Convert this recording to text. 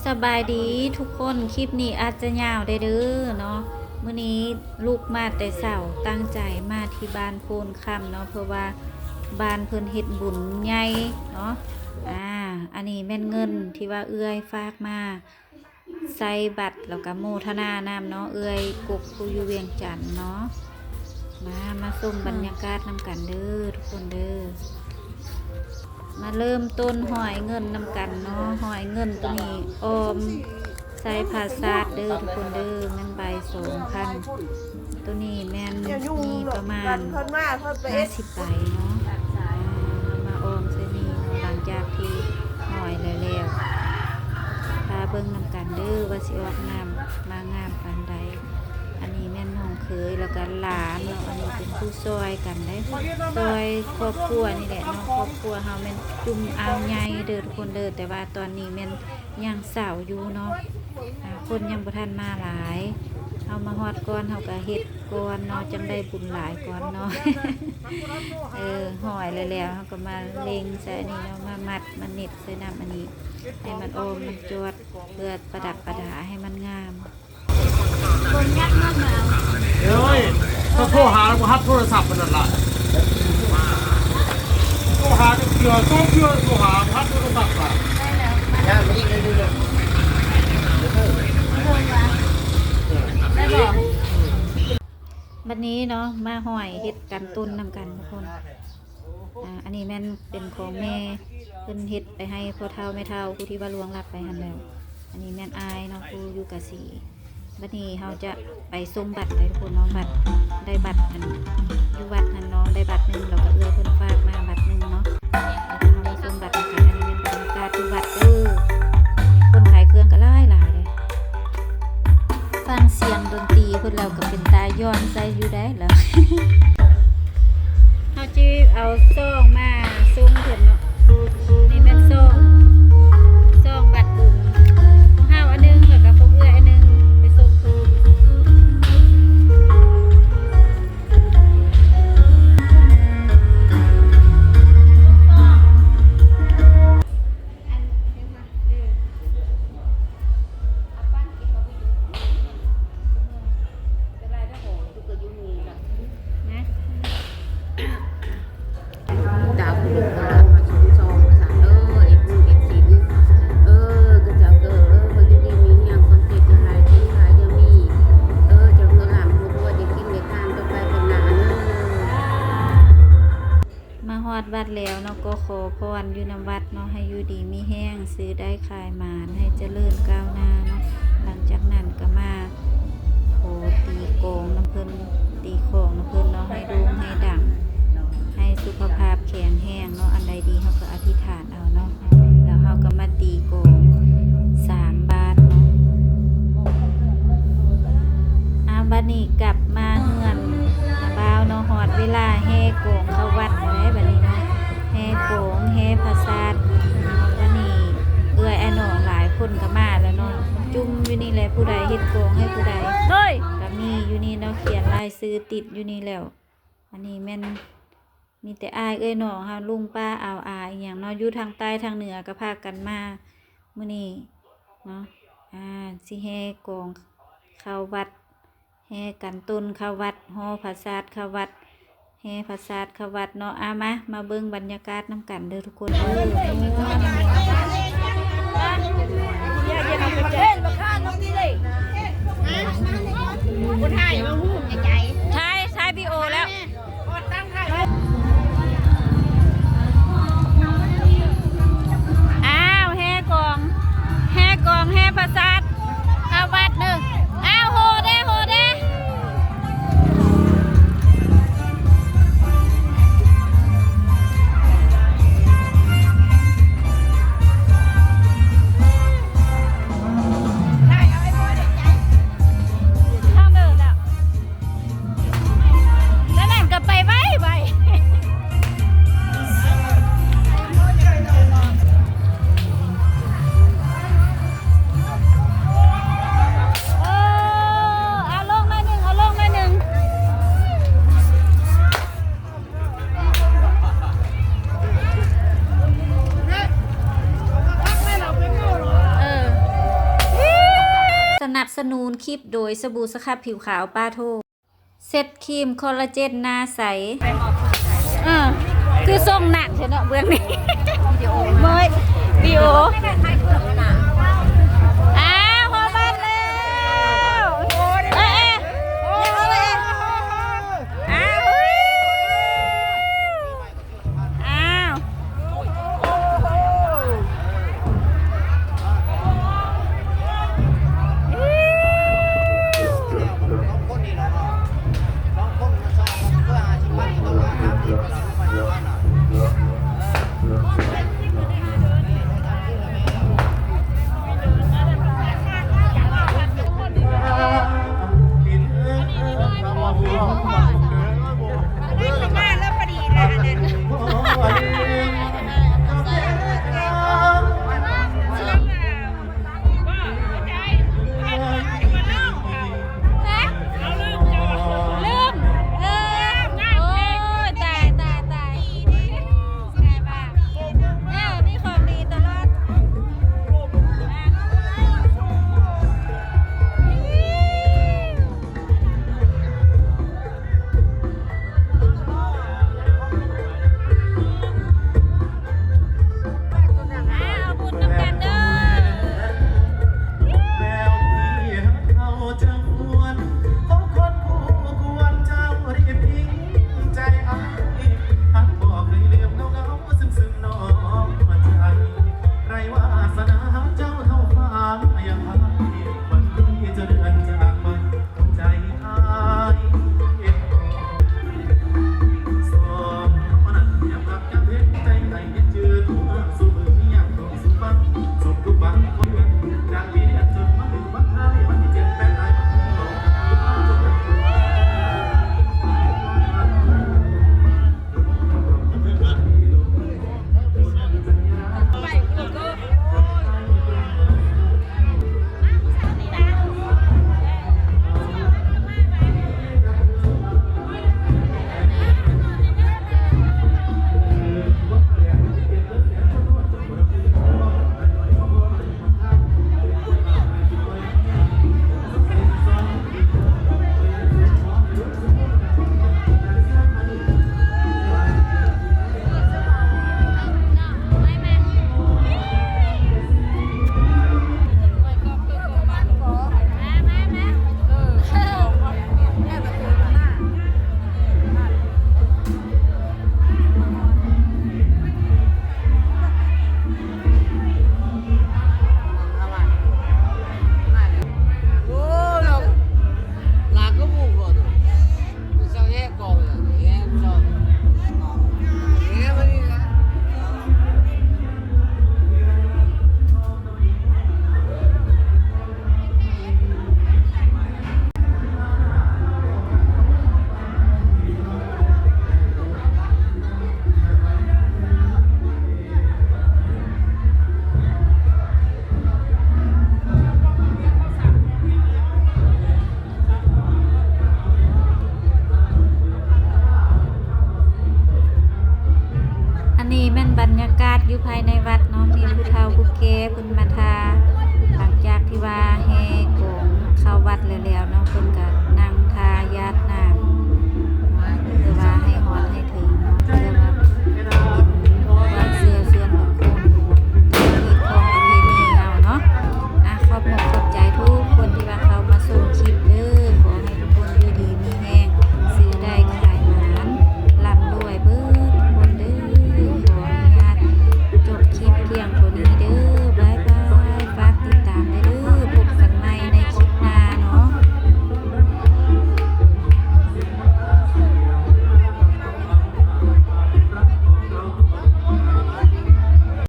สบายดีทุกคนคลิปนี้อาจจะยาวได้เด้อเนาะมื้อนี้ลูกมาแต่เช้าตั้งใจมาที่บ้านโพนค่ำเนาะเพราะว่าบ้านเพิ่นเฮ็ดบุญใหญ่เนาะอันนี้แม่นเงินที่ว่าเอื้อยฝากมาใส่บัตรแล้วก็โมทนานำเนาะเอื้อยกกผู้อยู่เวียงจันทน์เนาะมาชมบรรยากาศนำกันเด้อทุกคนเด้อมาเริ่มต้นหอยเงินนำกันเนาะหอยเงินตัวนี้ออมใส่ผ้าซาดเด้อทุกคนเด้อแม่นใบ2,000ตัวนี้แม่นมีประมาณ50ใบเนาะมาออมใส่นี่หลังจากที่หอยแล้วพาเบิ่งนำกันเด้อว่าสิออกน้ำมางามปานใดอันนี้แม่นน้องเคยแล้วก็หลานเนาะอันนี้เป็นผู้ซอยกันได้ซอยครอบครัวนี่แหละเนาะครอบครัวเฮาแม่นจุ่มเอาใหญ่เด้อทุกคนเด้อแต่ว่าตอนนี้แม่นยังสาวอยู่เนาะคนยังบ่ทันมาหลายเฮามาฮอดก่อนเฮาก็เฮ็ดก่อนเนาะจังได้บุญหลายก่อนเนาะ หอยแล้วเฮาก็มาเล็งใส่อันนี้เนาะมามัดมาเน็ตใส่น้ำอันนี้ให้มันโอมมันจวดเพื่อประดับประดาให้มันงามคนยักษ์มากมาเฮ้ยถ้าโทรหาแล้วก็ฮับโทรศัพท์มันนั่นล่ะโทรหาเกือต้องเกือโทรหาฮับโทรศัพท์ล่ะย่าไม่ได้ดูเลยได้บ่บัดนี้เนาะมาหอยเฮ็ดกันตุนนำกันทุกคนอันนี้แม่นเป็นของแม่เพิ่นเฮ็ดไปให้พ่อเฒ่าแม่เฒ่าผู้ที่ว่าล่วงลับไปหั่นแล้วอันนี้แม่นอายเนาะผู้อยู่กะสีบัดนี้เราจะไปส่งบัตรเลยทุกคนน้องบัตรได้บัตรอันอยู่วัดนั้นน้องได้บัตรนึงเราก็เอื้อเพิ่นฝากมาบัตรนึงเนาะแล้วก็เรามาส่งบัตรกันอันนี้เป็นบรรยากาศที่วัดคนขายเครื่องก็หลายเลยฟังเสียงดนตรีเพิ่นแล้วก็เป็นตาย้อนใจอยู่ได้แล้ว เฮาจิเอาซ่องมาส่งเพิ่นเนาะนี่แม่นซ่องบัตรบุญของเฮาอันนึงแล้วก็ของเอื้ออันนึงไปส่งเพิ่นวัดแล้วเนาะก็ขอพรอยู่นำวัดเนาะให้อยู่ดีมีแห้งซื้อได้ขายมานให้เจริญก้าวหน้าเนาะหลังจากนั้นก็มาโหตีกองน้ำเพิ่นตีของน้ำเพิ่นเนาะให้ดวงให้ดังให้สุขภาพแข็งแรงเนาะอันใดดีเฮาก็อธิษฐานเอาเนาะแล้วเฮาก็มาตีกอง3 บาทเนาะบัดนี้กลับมาเฮือนบ่าวเนาะฮอดเวลาแห่กองเข้าวัดแล้วบัดนี้เนาะแห่โกงแห่พระศาสตร์วันนี้เอื้อยไอ้น้องหลายคนก็มาแล้วเนาะจุ่มอยู่นี่แหละผู้ใดเฮ็ดโกงให้ผู้ใดก็มีอยู่นี่เนาะเขียนลายซื้อติดอยู่นี่แล้วอันนี้แม่นมีแต่อายเอ้ยน้องเฮาลุงป้าเอาอายอย่างเนาะอยู่ทางใต้ทางเหนือก็พากันมามื้อนี้เนาะสิแห่โกงเข้าวัดแห่กันตุนเข้าวัดฮอพระศาสตร์เข้าวัดแห่พระศาสตร์เข้าวัดเนาะมาเบิ่งบรรยากาศนำกันเด้อทุกคนใช่พี่โอแล้วแห่กองแห่พระศาสตร์เข้าวัดเด้อโหเด้ บสนุนคลิปโดยสบู่สครับผิวขาวป้าโทเซตครีมคอลลาเจนหน้าใสคือทรงหนักเถอะเนาะเบื้องนี้เบย